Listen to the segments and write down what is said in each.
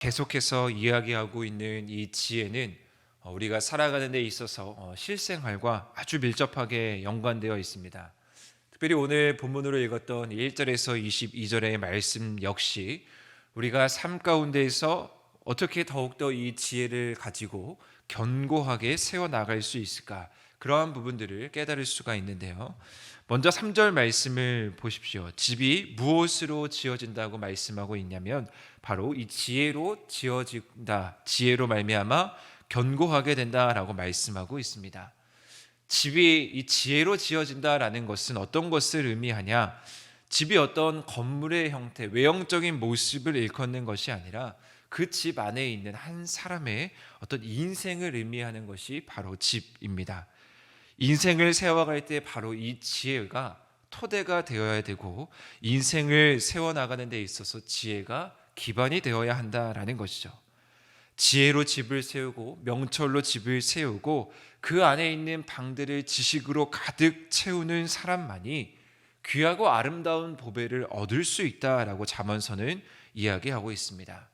계속해서 이야기하고 있는 이 지혜는 우리가 살아가는 데 있어서 실생활과 아주 밀접하게 연관되어 있습니다. 특별히 오늘 본문으로 읽었던 1절에서 22절의 말씀 역시 우리가 삶 가운데에서 어떻게 더욱더 이 지혜를 가지고 견고하게 세워나갈 수 있을까, 그러한 부분들을 깨달을 수가 있는데요. 먼저 3절 말씀을 보십시오. 집이 무엇으로 지어진다고 말씀하고 있냐면 바로 이 지혜로 지어진다, 지혜로 말미암아 견고하게 된다라고 말씀하고 있습니다. 집이 이 지혜로 지어진다라는 것은 어떤 것을 의미하냐? 집이 어떤 건물의 형태, 외형적인 모습을 일컫는 것이 아니라 그 집 안에 있는 한 사람의 어떤 인생을 의미하는 것이 바로 집입니다. 인생을 세워갈 때 바로 이 지혜가 토대가 되어야 되고, 인생을 세워나가는 데 있어서 지혜가 기반이 되어야 한다라는 것이죠. 지혜로 집을 세우고 명철로 집을 세우고 그 안에 있는 방들을 지식으로 가득 채우는 사람만이 귀하고 아름다운 보배를 얻을 수 있다라고 잠언서는 이야기하고 있습니다.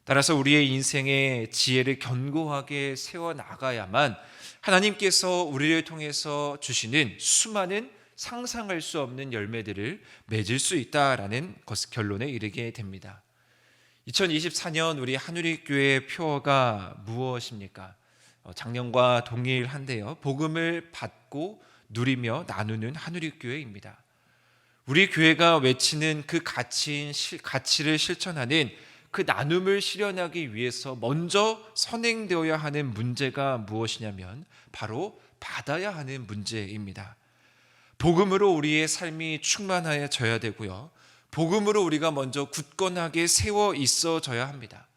따라서 우리의 인생에 지혜를 견고하게 세워나가야만 하나님께서 우리를 통해서 주시는 수많은 상상할 수 없는 열매들을 맺을 수 있다라는 결론에 이르게 됩니다. 2024년 우리 한우리교회의 표어가 무엇입니까? 작년과 동일한데요. 복음을 받고 누리며 나누는 한우리교회입니다. 우리 교회가 외치는 그 가치를 실천하는 그 나눔을 실현하기 위해서 먼저 선행되어야 하는 문제가 무엇이냐면 바로 받아야 하는 문제입니다. 복음으로 우리의 삶이 충만해져야 되고요. 복음으로 우리가 먼저 굳건하게 세워 있어져야 합니다.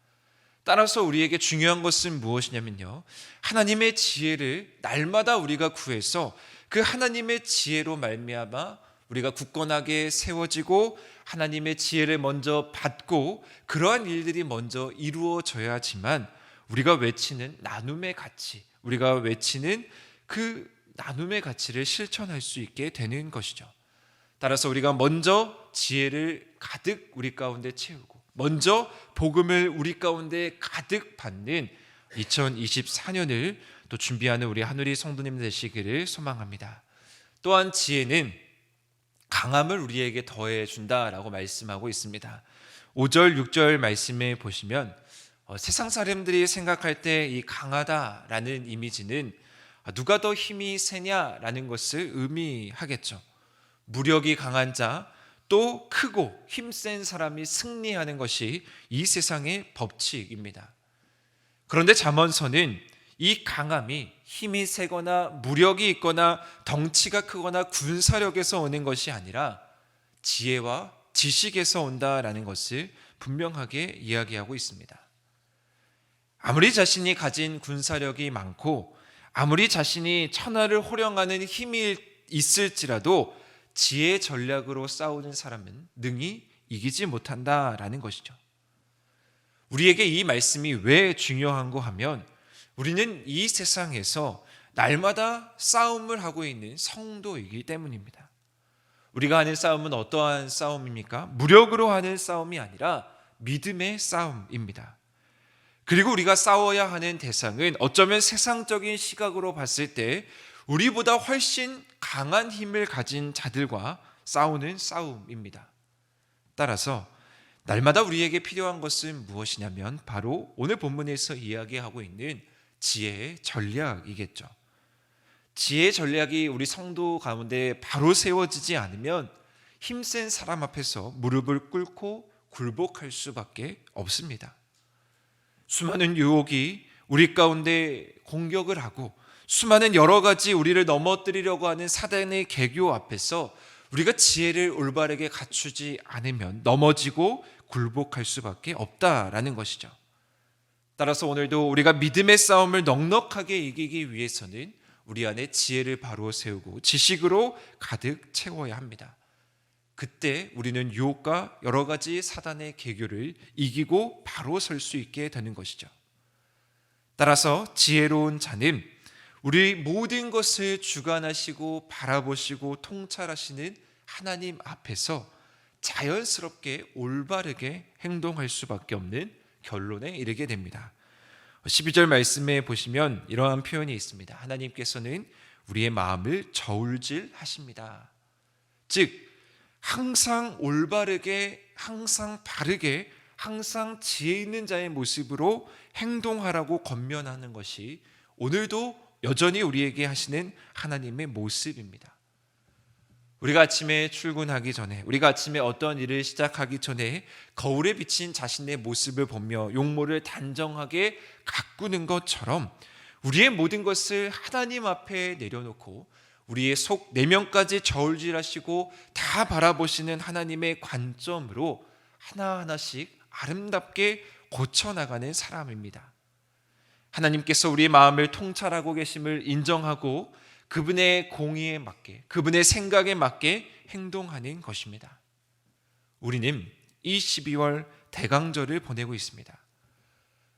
따라서 우리에게 중요한 것은 무엇이냐면요, 하나님의 지혜를 날마다 우리가 구해서 그 하나님의 지혜로 말미암아 우리가 굳건하게 세워지고 하나님의 지혜를 먼저 받고 그러한 일들이 먼저 이루어져야지만 우리가 외치는 나눔의 가치, 우리가 외치는 그 나눔의 가치를 실천할 수 있게 되는 것이죠. 따라서 우리가 먼저 지혜를 가득 우리 가운데 채우고 먼저 복음을 우리 가운데 가득 받는 2024년을 또 준비하는 우리 한우리 성도님 되시기를 소망합니다. 또한 지혜는 강함을 우리에게 더해 준다라고 말씀하고 있습니다. 5절 6절 말씀에 보시면 세상 사람들이 생각할 때 이 강하다라는 이미지는 누가 더 힘이 세냐라는 것을 의미하겠죠. 무력이 강한 자, 또 크고 힘센 사람이 승리하는 것이 이 세상의 법칙입니다. 그런데 잠언서는 이 강함이 힘이 세거나 무력이 있거나 덩치가 크거나 군사력에서 오는 것이 아니라 지혜와 지식에서 온다라는 것을 분명하게 이야기하고 있습니다. 아무리 자신이 가진 군사력이 많고 아무리 자신이 천하를 호령하는 힘이 있을지라도 지혜 전략으로 싸우는 사람은 능히 이기지 못한다라는 것이죠. 우리에게 이 말씀이 왜 중요한고 하면 우리는 이 세상에서 날마다 싸움을 하고 있는 성도이기 때문입니다. 우리가 하는 싸움은 어떠한 싸움입니까? 무력으로 하는 싸움이 아니라 믿음의 싸움입니다. 그리고 우리가 싸워야 하는 대상은 어쩌면 세상적인 시각으로 봤을 때 우리보다 훨씬 강한 힘을 가진 자들과 싸우는 싸움입니다. 따라서 날마다 우리에게 필요한 것은 무엇이냐면 바로 오늘 본문에서 이야기하고 있는 지혜의 전략이겠죠. 지혜의 전략이 우리 성도 가운데 바로 세워지지 않으면 힘센 사람 앞에서 무릎을 꿇고 굴복할 수밖에 없습니다. 수많은 유혹이 우리 가운데 공격을 하고 수많은 여러 가지 우리를 넘어뜨리려고 하는 사단의 계교 앞에서 우리가 지혜를 올바르게 갖추지 않으면 넘어지고 굴복할 수밖에 없다라는 것이죠. 따라서 오늘도 우리가 믿음의 싸움을 넉넉하게 이기기 위해서는 우리 안에 지혜를 바로 세우고 지식으로 가득 채워야 합니다. 그때 우리는 유혹과 여러 가지 사단의 계교를 이기고 바로 설 수 있게 되는 것이죠. 따라서 지혜로운 자는 우리 모든 것을 주관하시고 바라보시고 통찰하시는 하나님 앞에서 자연스럽게 올바르게 행동할 수밖에 없는 결론에 이르게 됩니다. 12절 말씀에 보시면 이러한 표현이 있습니다. 하나님께서는 우리의 마음을 저울질하십니다. 즉 항상 올바르게, 항상 바르게, 항상 지혜 있는 자의 모습으로 행동하라고 권면하는 것이 오늘도 여전히 우리에게 하시는 하나님의 모습입니다. 우리가 아침에 출근하기 전에, 우리가 아침에 어떤 일을 시작하기 전에 거울에 비친 자신의 모습을 보며 용모를 단정하게 가꾸는 것처럼 우리의 모든 것을 하나님 앞에 내려놓고 우리의 속 내면까지 저울질하시고 다 바라보시는 하나님의 관점으로 하나하나씩 아름답게 고쳐나가는 사람입니다. 하나님께서 우리의 마음을 통찰하고 계심을 인정하고 그분의 공의에 맞게, 그분의 생각에 맞게 행동하는 것입니다. 우리는 이 12월 대강절을 보내고 있습니다.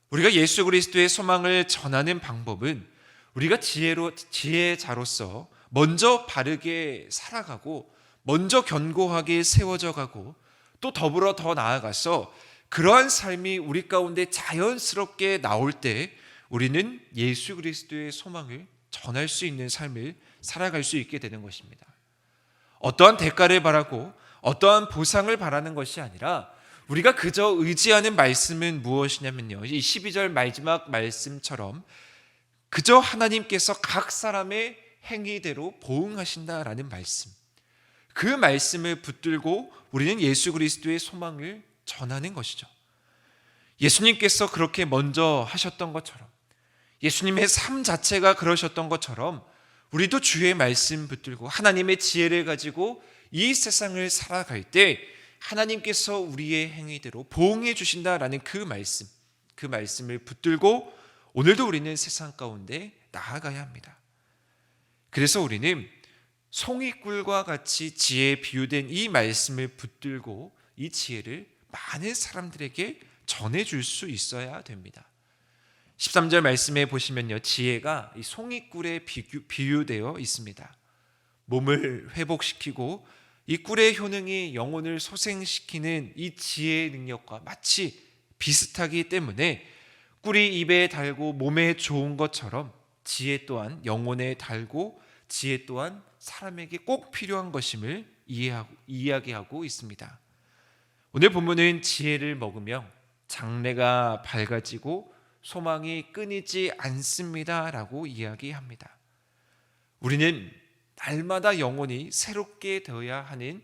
우리가 예수 그리스도의 소망을 전하는 방법은 우리가 지혜자로서 먼저 바르게 살아가고, 먼저 견고하게 세워져 가고, 또 더불어 더 나아가서 그러한 삶이 우리 가운데 자연스럽게 나올 때 우리는 예수 그리스도의 소망을 전할 수 있는 삶을 살아갈 수 있게 되는 것입니다. 어떠한 대가를 바라고 어떠한 보상을 바라는 것이 아니라 우리가 그저 의지하는 말씀은 무엇이냐면요, 이 12절 마지막 말씀처럼 그저 하나님께서 각 사람의 행위대로 보응하신다라는 말씀, 그 말씀을 붙들고 우리는 예수 그리스도의 소망을 전하는 것이죠. 예수님께서 그렇게 먼저 하셨던 것처럼, 예수님의 삶 자체가 그러셨던 것처럼 우리도 주의 말씀 붙들고 하나님의 지혜를 가지고 이 세상을 살아갈 때 하나님께서 우리의 행위대로 보응해 주신다라는 그 말씀을 붙들고 오늘도 우리는 세상 가운데 나아가야 합니다. 그래서 우리는 송이꿀과 같이 지혜에 비유된 이 말씀을 붙들고 이 지혜를 많은 사람들에게 전해줄 수 있어야 됩니다. 13절 말씀에 보시면요, 지혜가 이 송이꿀에 비유되어 있습니다. 몸을 회복시키고 이 꿀의 효능이 영혼을 소생시키는 이 지혜의 능력과 마치 비슷하기 때문에 꿀이 입에 달고 몸에 좋은 것처럼 지혜 또한 영혼에 달고 지혜 또한 사람에게 꼭 필요한 것임을 이야기하고 있습니다. 오늘 본문은 지혜를 먹으며 장래가 밝아지고 소망이 끊이지 않습니다 라고 이야기합니다. 우리는 날마다 영혼이 새롭게 되어야 합니다.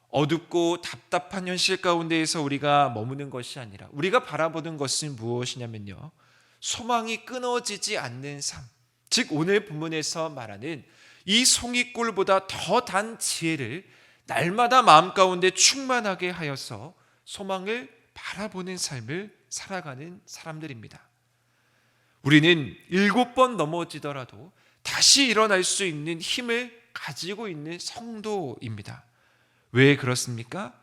어둡고 답답한 현실 가운데에서 우리가 머무는 것이 아니라 우리가 바라보는 것은 무엇이냐면요, 소망이 끊어지지 않는 삶, 즉 오늘 본문에서 말하는 이 송이꿀보다 더 단 지혜를 날마다 마음 가운데 충만하게 하여서 소망을 바라보는 삶을 살아가는 사람들입니다. 우리는 7번 넘어지더라도 다시 일어날 수 있는 힘을 가지고 있는 성도입니다. 왜 그렇습니까?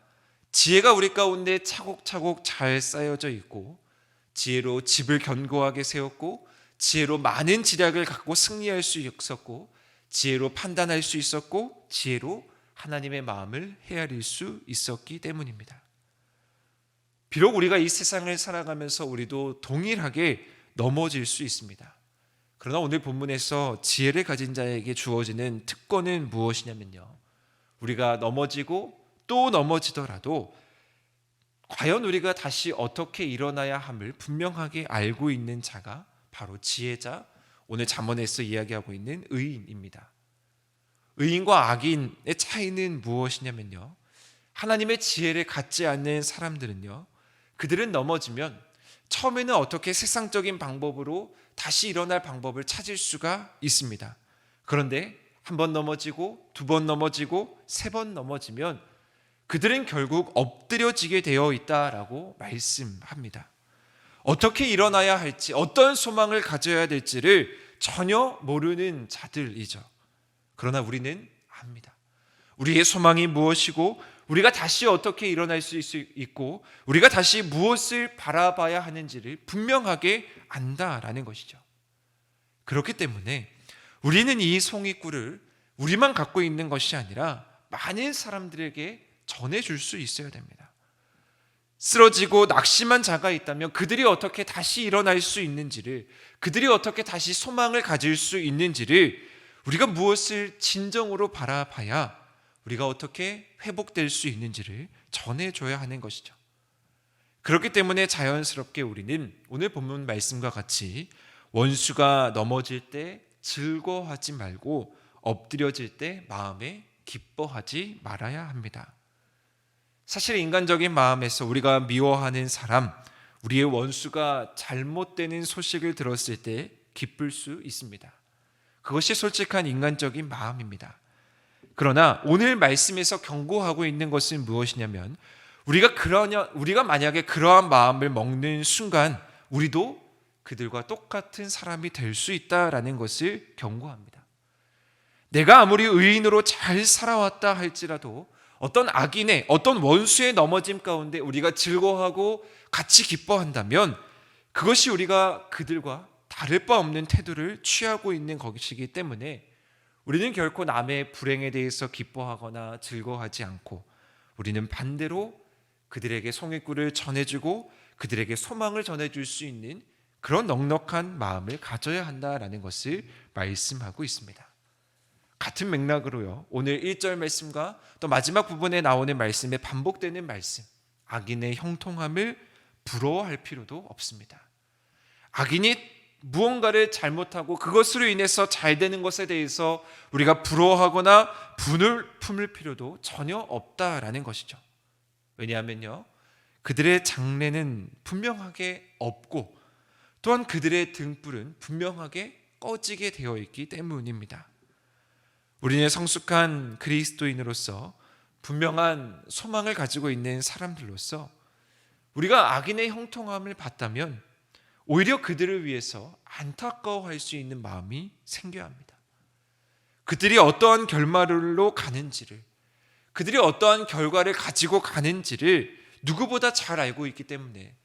지혜가 우리 가운데 차곡차곡 잘 쌓여져 있고, 지혜로 집을 견고하게 세웠고, 지혜로 많은 지략을 갖고 승리할 수 있었고, 지혜로 판단할 수 있었고, 지혜로 하나님의 마음을 헤아릴 수 있었기 때문입니다. 비록 우리가 이 세상을 살아가면서 우리도 동일하게 넘어질 수 있습니다. 그러나 오늘 본문에서 지혜를 가진 자에게 주어지는 특권은 무엇이냐면요, 우리가 넘어지고 또 넘어지더라도 과연 우리가 다시 어떻게 일어나야 함을 분명하게 알고 있는 자가 바로 지혜자, 오늘 잠언에서 이야기하고 있는 의인입니다. 의인과 악인의 차이는 무엇이냐면요, 하나님의 지혜를 갖지 않는 사람들은요, 그들은 넘어지면 처음에는 어떻게 세상적인 방법으로 다시 일어날 방법을 찾을 수가 있습니다. 그런데 한 번 넘어지고, 두 번 넘어지고, 세 번 넘어지면 그들은 결국 엎드려지게 되어 있다라고 말씀합니다. 어떻게 일어나야 할지, 어떤 소망을 가져야 될지를 전혀 모르는 자들이죠. 그러나 우리는 압니다. 우리의 소망이 무엇이고, 우리가 다시 어떻게 일어날 수 있고, 우리가 다시 무엇을 바라봐야 하는지를 분명하게 안다라는 것이죠. 그렇기 때문에 우리는 이 송이꿀을 우리만 갖고 있는 것이 아니라 많은 사람들에게 전해줄 수 있어야 됩니다. 쓰러지고 낙심한 자가 있다면 그들이 어떻게 다시 일어날 수 있는지를, 그들이 어떻게 다시 소망을 가질 수 있는지를 우리가 무엇을 진정으로 바라봐야 우리가 어떻게 회복될 수 있는지를 전해줘야 하는 것이죠. 그렇기 때문에 자연스럽게 우리는 오늘 본문 말씀과 같이 원수가 넘어질 때 즐거워하지 말고 엎드려질 때 마음에 기뻐하지 말아야 합니다. 사실 인간적인 마음에서 우리가 미워하는 사람, 우리의 원수가 잘못되는 소식을 들었을 때 기쁠 수 있습니다. 그것이 솔직한 인간적인 마음입니다. 그러나 오늘 말씀에서 경고하고 있는 것은 무엇이냐면 우리가 만약에 그러한 마음을 먹는 순간 우리도 그들과 똑같은 사람이 될 수 있다라는 것을 경고합니다. 내가 아무리 의인으로 잘 살아왔다 할지라도 어떤 악인의, 어떤 원수의 넘어짐 가운데 우리가 즐거워하고 같이 기뻐한다면 그것이 우리가 그들과 다를 바 없는 태도를 취하고 있는 것이기 때문에 우리는 결코 남의 불행에 대해서 기뻐하거나 즐거워하지 않고 우리는 반대로 그들에게 성의꿀을 전해주고 그들에게 소망을 전해줄 수 있는 그런 넉넉한 마음을 가져야 한다라는 것을 말씀하고 있습니다. 같은 맥락으로요, 오늘 1절 말씀과 또 마지막 부분에 나오는 말씀에 반복되는 말씀, 악인의 형통함을 부러워할 필요도 없습니다. 악인이 무언가를 잘못하고 그것으로 인해서 잘 되는 것에 대해서 우리가 부러워하거나 분을 품을 필요도 전혀 없다라는 것이죠. 왜냐하면요, 그들의 장래는 분명하게 없고 또한 그들의 등불은 분명하게 꺼지게 되어 있기 때문입니다. 우리는 성숙한 그리스도인으로서 분명한 소망을 가지고 있는 사람들로서 우리가 악인의 형통함을 봤다면 오히려 그들을 위해서 안타까워할 수 있는 마음이 생겨야 합니다. 그들이 어떠한 결말로 가는지를, 그들이 어떠한 결과를 가지고 가는지를 누구보다 잘 알고 있기 때문에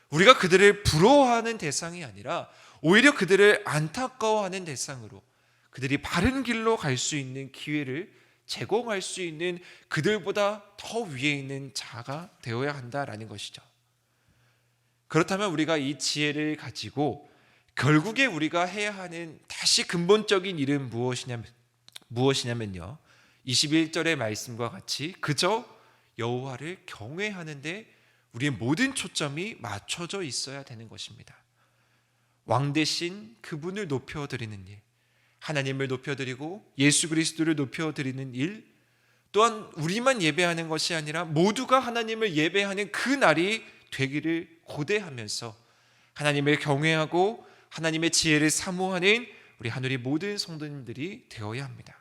우리가 그들을 부러워하는 대상이 아니라 오히려 그들을 안타까워하는 대상으로 그들이 바른 길로 갈 수 있는 기회를 제공할 수 있는 그들보다 더 위에 있는 자가 되어야 한다라는 것이죠. 그렇다면 우리가 이 지혜를 가지고 결국에 우리가 해야 하는 다시 근본적인 일은 무엇이냐면요, 21절의 말씀과 같이 그저 여호와를 경외하는데 우리의 모든 초점이 맞춰져 있어야 되는 것입니다. 왕 대신 그분을 높여드리는 일, 하나님을 높여드리고 예수 그리스도를 높여드리는 일, 또한 우리만 예배하는 것이 아니라 모두가 하나님을 예배하는 그 날이 되기를 고대하면서 하나님을 경외하고 하나님의 지혜를 사모하는 우리 하늘의 모든 성도님들이 되어야 합니다.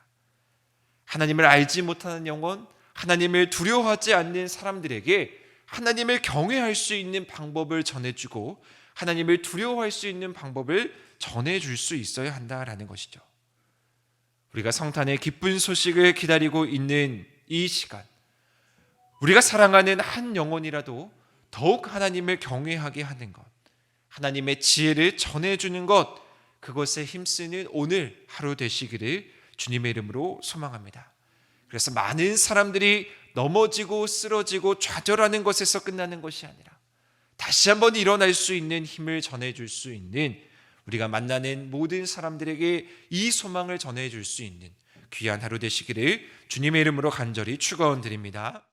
하나님을 알지 못하는 영혼, 하나님을 두려워하지 않는 사람들에게 하나님을 경외할 수 있는 방법을 전해주고 하나님을 두려워할 수 있는 방법을 전해줄 수 있어야 한다라는 것이죠. 우리가 성탄의 기쁜 소식을 기다리고 있는 이 시간, 우리가 사랑하는 한 영혼이라도 더욱 하나님을 경외하게 하는 것, 하나님의 지혜를 전해주는 것, 그것에 힘쓰는 오늘 하루 되시기를 주님의 이름으로 소망합니다. 그래서 많은 사람들이 넘어지고 쓰러지고 좌절하는 것에서 끝나는 것이 아니라 다시 한번 일어날 수 있는 힘을 전해줄 수 있는, 우리가 만나는 모든 사람들에게 이 소망을 전해줄 수 있는 귀한 하루 되시기를 주님의 이름으로 간절히 축원드립니다.